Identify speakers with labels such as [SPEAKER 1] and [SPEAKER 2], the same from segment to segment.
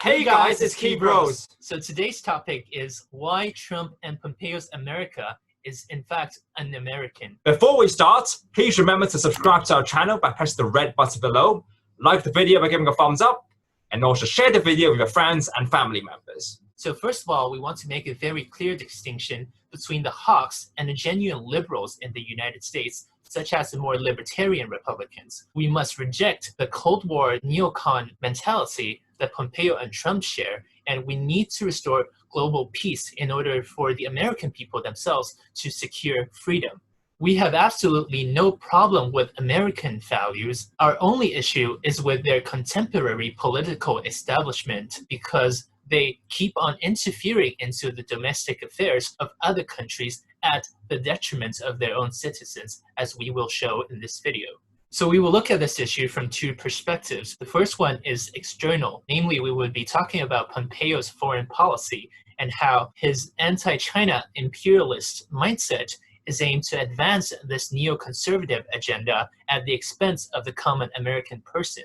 [SPEAKER 1] Hey guys, it's Keybros.
[SPEAKER 2] So today's topic is why Trump and Pompeo's America is in fact un-American.
[SPEAKER 1] Before we start, please remember to subscribe to our channel by pressing the red button below, like the video by giving a thumbs up, and also share the video with your friends and family members.
[SPEAKER 2] So first of all, we want to make a very clear distinction between the hawks and the genuine liberals in the United States, such as the more libertarian Republicans. We must reject the Cold War neocon mentality that Pompeo and Trump share, and we need to restore global peace in order for the American people themselves to secure freedom. We have absolutely no problem with American values. Our only issue is with their contemporary political establishment because they keep on interfering into the domestic affairs of other countries at the detriment of their own citizens, as we will show in this video. So we will look at this issue from two perspectives. The first one is external. Namely, we would be talking about Pompeo's foreign policy and how his anti-China imperialist mindset is aimed to advance this neoconservative agenda at the expense of the common American person.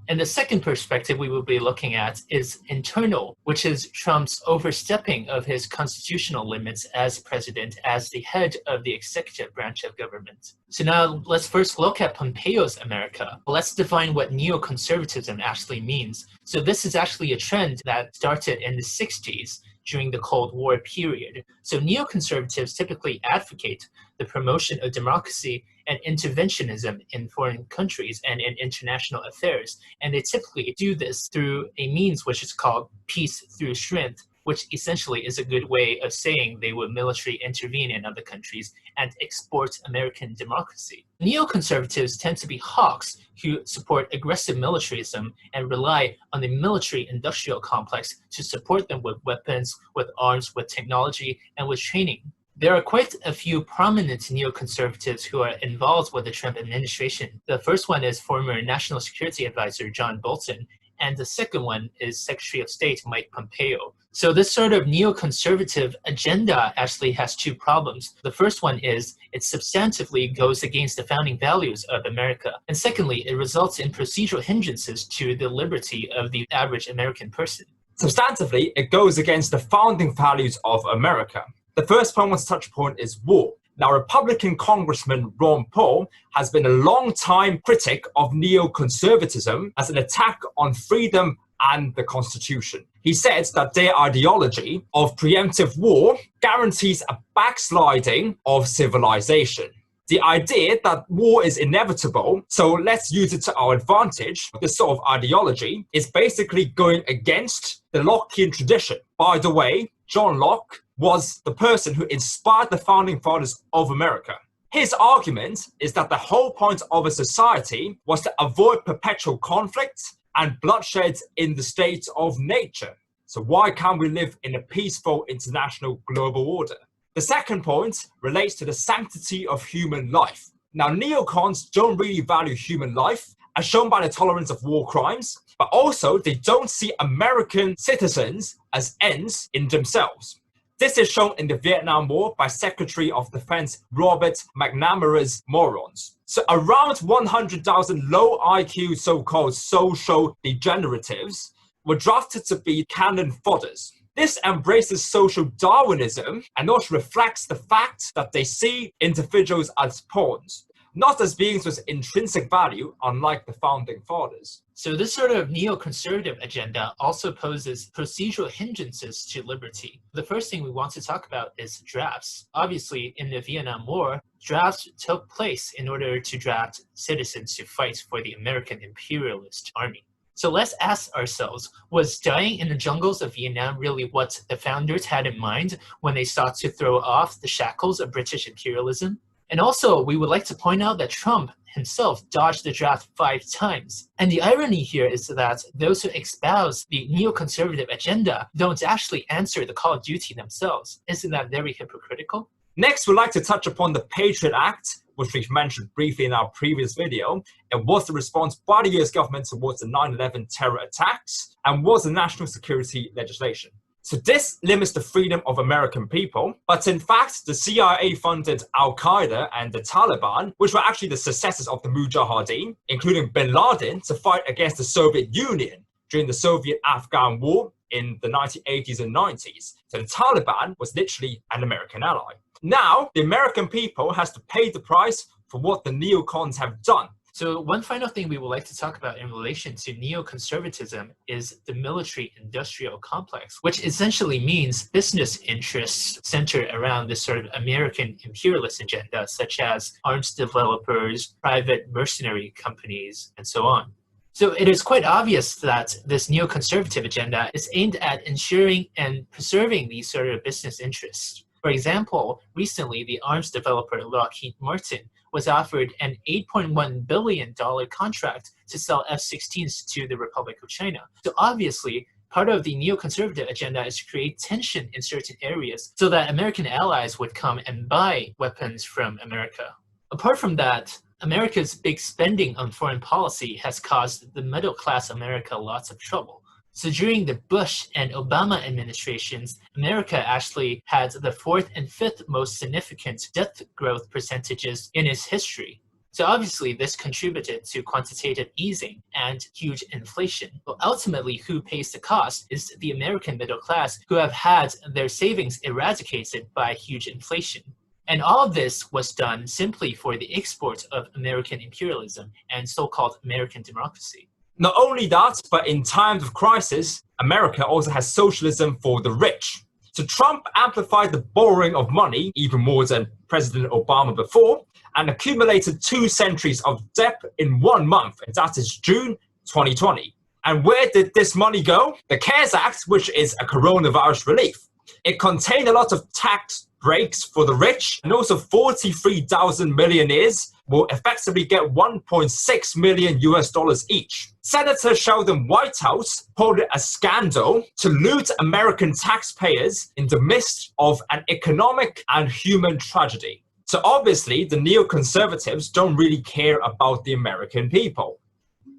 [SPEAKER 2] And the second perspective we will be looking at is internal, which is Trump's overstepping of his constitutional limits as president, as the head of the executive branch of government. So now let's first look at Pompeo's America. Let's define what neoconservatism actually means. So this is actually a trend that started in the 60s during the Cold War period. So neoconservatives typically advocate the promotion of democracy and interventionism in foreign countries and in international affairs. And they typically do this through a means which is called peace through strength, which essentially is a good way of saying they would militarily intervene in other countries and export American democracy. Neoconservatives tend to be hawks who support aggressive militarism and rely on the military-industrial complex to support them with weapons, with arms, with technology, and with training. There are quite a few prominent neoconservatives who are involved with the Trump administration. The first one is former National Security Advisor John Bolton, and the second one is Secretary of State Mike Pompeo. So this sort of neoconservative agenda actually has two problems. The first one is it substantively goes against the founding values of America. And secondly, it results in procedural hindrances to the liberty of the average American person.
[SPEAKER 1] Substantively, it goes against the founding values of America. The first point I want to touch upon is war. Now, Republican Congressman Ron Paul has been a long-time critic of neoconservatism as an attack on freedom and the Constitution. He says that their ideology of preemptive war guarantees a backsliding of civilization. The idea that war is inevitable, so let's use it to our advantage, this sort of ideology is basically going against the Lockean tradition. By the way, John Locke was the person who inspired the founding fathers of America. His argument is that the whole point of a society was to avoid perpetual conflict and bloodshed in the state of nature. So why can't we live in a peaceful international global order? The second point relates to the sanctity of human life. Now, neocons don't really value human life, as shown by the tolerance of war crimes, but also they don't see American citizens as ends in themselves. This is shown in the Vietnam War by Secretary of Defense Robert McNamara's morons. So around 100,000 low IQ so-called social degeneratives were drafted to be cannon fodders. This embraces social Darwinism and also reflects the fact that they see individuals as pawns, not as beings with intrinsic value, unlike the founding fathers.
[SPEAKER 2] So this sort of neoconservative agenda also poses procedural hindrances to liberty. The first thing we want to talk about is drafts. Obviously, in the Vietnam War, drafts took place in order to draft citizens to fight for the American imperialist army. So let's ask ourselves, was dying in the jungles of Vietnam really what the founders had in mind when they sought to throw off the shackles of British imperialism? And also, we would like to point out that Trump himself dodged the draft 5 times. And the irony here is that those who espouse the neoconservative agenda don't actually answer the call of duty themselves. Isn't that very hypocritical?
[SPEAKER 1] Next, we'd like to touch upon the Patriot Act, which we've mentioned briefly in our previous video. It was the response by the US government towards the 9/11 terror attacks and was a national security legislation. So this limits the freedom of American people, but in fact, the CIA funded Al-Qaeda and the Taliban, which were actually the successors of the Mujahideen, including bin Laden, to fight against the Soviet Union. during the Soviet-Afghan War in the 1980s and 90s. So the Taliban was literally an American ally. Now, the American people has to pay the price for what the neocons have done.
[SPEAKER 2] So one final thing we would like to talk about in relation to neoconservatism is the military-industrial complex, which essentially means business interests center around this sort of American imperialist agenda, such as arms developers, private mercenary companies, and so on. So it is quite obvious that this neoconservative agenda is aimed at ensuring and preserving these sort of business interests. For example, recently the arms developer Lockheed Martin was offered an $8.1 billion contract to sell F-16s to the Republic of China. So obviously, part of the neoconservative agenda is to create tension in certain areas so that American allies would come and buy weapons from America. Apart from that, America's big spending on foreign policy has caused the middle-class America lots of trouble. So during the Bush and Obama administrations, America actually had the fourth and fifth most significant debt growth percentages in its history. So obviously this contributed to quantitative easing and huge inflation. But ultimately, who pays the cost is the American middle class, who have had their savings eradicated by huge inflation. And all of this was done simply for the export of American imperialism and so-called American democracy.
[SPEAKER 1] Not only that, but in times of crisis, America also has socialism for the rich. So Trump amplified the borrowing of money even more than President Obama before, and accumulated 2 centuries of debt in 1 month, and that is June 2020. And where did this money go? The CARES Act, which is a coronavirus relief. It contained a lot of tax breaks for the rich, and also 43,000 millionaires will effectively get $1.6 million each. Senator Sheldon Whitehouse called it a scandal to loot American taxpayers in the midst of an economic and human tragedy. So obviously, the neoconservatives don't really care about the American people.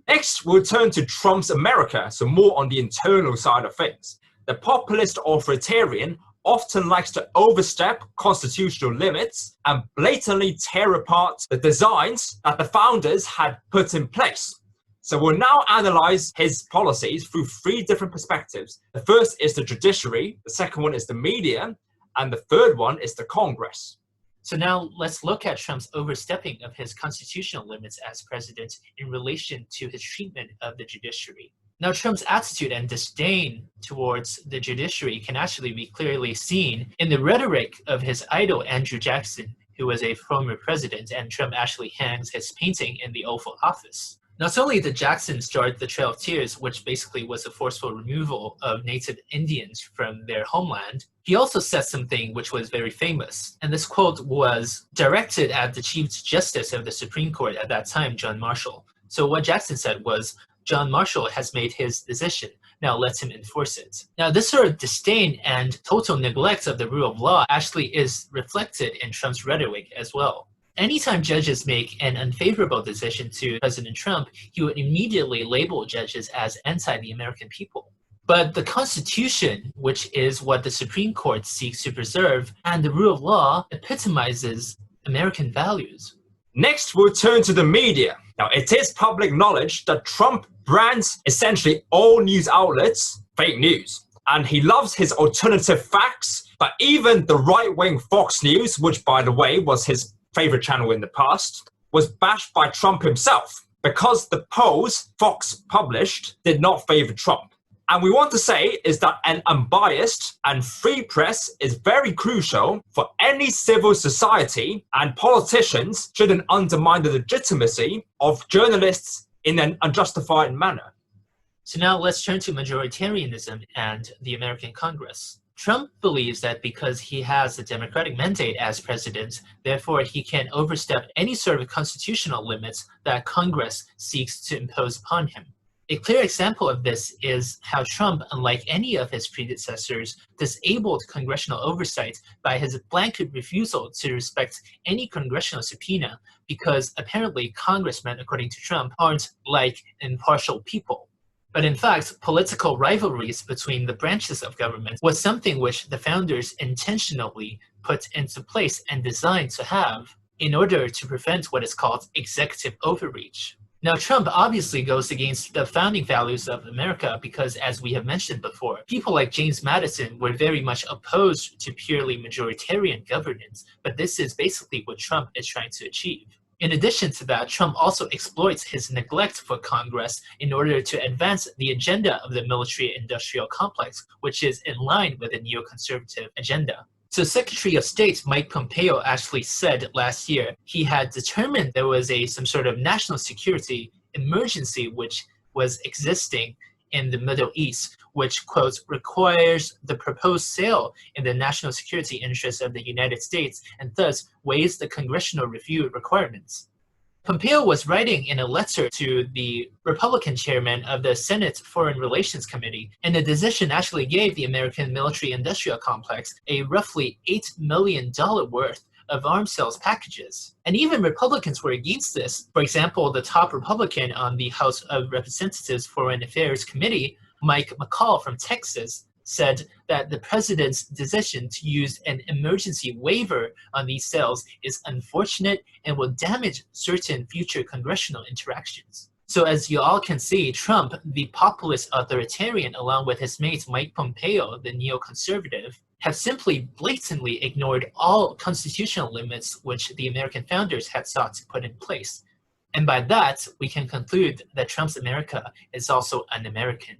[SPEAKER 1] Next, we'll turn to Trump's America, so more on the internal side of things. The populist authoritarian often likes to overstep constitutional limits and blatantly tear apart the designs that the founders had put in place. So we'll now analyze his policies through 3 different perspectives. The first is the judiciary, the second one is the media, and the third one is the Congress.
[SPEAKER 2] So now let's look at Trump's overstepping of his constitutional limits as president in relation to his treatment of the judiciary. Now, Trump's attitude and disdain towards the judiciary can actually be clearly seen in the rhetoric of his idol, Andrew Jackson, who was a former president, and Trump actually hangs his painting in the Oval Office. Not only did Jackson start the Trail of Tears, which basically was a forceful removal of native Indians from their homeland, he also said something which was very famous. And this quote was directed at the Chief Justice of the Supreme Court at that time, John Marshall. So what Jackson said was, "John Marshall has made his decision. Now let him enforce it." Now, this sort of disdain and total neglect of the rule of law actually is reflected in Trump's rhetoric as well. Anytime judges make an unfavorable decision to President Trump, he would immediately label judges as anti the American people. But the Constitution, which is what the Supreme Court seeks to preserve, and the rule of law epitomizes American values.
[SPEAKER 1] Next, we'll turn to the media. Now, it is public knowledge that Trump brands essentially all news outlets fake news. And he loves his alternative facts, but even the right-wing Fox News, which by the way was his favorite channel in the past, was bashed by Trump himself because the polls Fox published did not favor Trump. And we want to say is that an unbiased and free press is very crucial for any civil society, and politicians shouldn't undermine the legitimacy of journalists in an unjustified manner.
[SPEAKER 2] So now let's turn to majoritarianism and the American Congress. Trump believes that because he has a Democratic mandate as president, therefore he can overstep any sort of constitutional limits that Congress seeks to impose upon him. A clear example of this is how Trump, unlike any of his predecessors, disabled congressional oversight by his blanket refusal to respect any congressional subpoena because apparently congressmen, according to Trump, aren't like impartial people. But in fact, political rivalries between the branches of government was something which the founders intentionally put into place and designed to have in order to prevent what is called executive overreach. Now, Trump obviously goes against the founding values of America because, as we have mentioned before, people like James Madison were very much opposed to purely majoritarian governance, but this is basically what Trump is trying to achieve. In addition to that, Trump also exploits his neglect for Congress in order to advance the agenda of the military-industrial complex, which is in line with the neoconservative agenda. So Secretary of State Mike Pompeo actually said last year he had determined there was some sort of national security emergency which was existing in the Middle East, which, quote, requires the proposed sale in the national security interests of the United States and thus waives the congressional review requirements. Pompeo was writing in a letter to the Republican chairman of the Senate Foreign Relations Committee, and the decision actually gave the American military-industrial complex a roughly $8 million worth of arms sales packages. And even Republicans were against this. For example, the top Republican on the House of Representatives Foreign Affairs Committee, Mike McCall from Texas, said that the president's decision to use an emergency waiver on these sales is unfortunate and will damage certain future congressional interactions. So as you all can see, Trump, the populist authoritarian, along with his mate Mike Pompeo, the neoconservative, have simply blatantly ignored all constitutional limits which the American founders had sought to put in place. And by that, we can conclude that Trump's America is also un-American.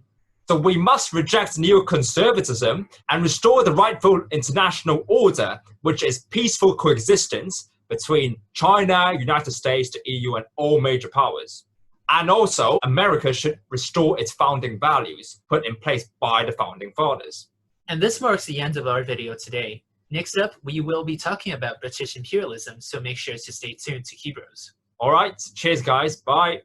[SPEAKER 1] So we must reject neoconservatism and restore the rightful international order, which is peaceful coexistence between China, United States, the EU, and all major powers. And also, America should restore its founding values put in place by the founding fathers.
[SPEAKER 2] And this marks the end of our video today. Next up, we will be talking about British imperialism, so make sure to stay tuned to Keybros.
[SPEAKER 1] All right, cheers guys, bye.